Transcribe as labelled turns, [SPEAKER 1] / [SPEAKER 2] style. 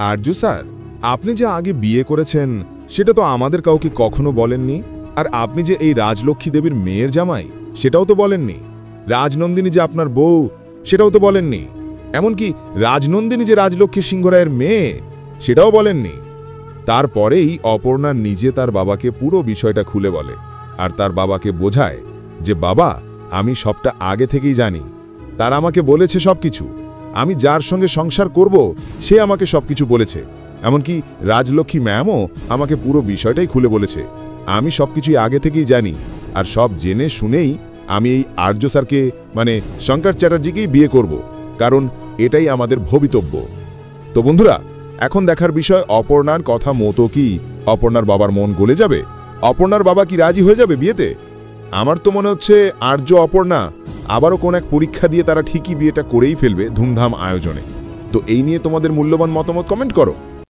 [SPEAKER 1] Arzu sir, আপনি যে আগে বিয়ে করেছেন সেটা তো আমাদের কাউকে কখনো বলেননি। আর আপনি যে এই রাজলক্ষ্মী দেবীর মেয়ের জামাই সেটাও তো বলেননি। রাজনন্দিনী যে আপনার বউ সেটাও তো বলেননি। এমনকি রাজনন্দিনী যে রাজলক্ষ্মী সিংহ রায়ের মেয়ে সেটাও বলেননি। তারপরেই অপর্ণা নিজে তার বাবাকে পুরো বিষয়টা খুলে বলে আর তার বাবাকে বোঝায় যে বাবা, আমি সবটা আগে থেকেই জানি। তারা আমাকে বলেছে সবকিছু। আমি যার সঙ্গে সংসার করব সে আমাকে সবকিছু বলেছে। এমনকি রাজলক্ষ্মী ম্যামও আমাকে পুরো বিষয়টাই খুলে বলেছে। আমি সবকিছুই আগে থেকেই জানি। আর সব জেনে শুনেই আমি এই আর্য স্যারকে মানে শঙ্কর চ্যাটার্জিকেই বিয়ে করব, কারণ এটাই আমাদের ভবিতব্য। তো বন্ধুরা, এখন দেখার বিষয় অপর্ণার কথা মতো কি অপর্ণার বাবার মন গলে যাবে? অপর্ণার বাবা কি রাজি হয়ে যাবে বিয়েতে? আমার তো মনে হচ্ছে আর্য অপর্ণা আবারও কোন এক পরীক্ষা দিয়ে তারা ঠিকই বিয়েটা করেই ফেলবে ধুমধাম আয়োজনে। তো এই নিয়ে তোমাদের মূল্যবান মতামত কমেন্ট করো।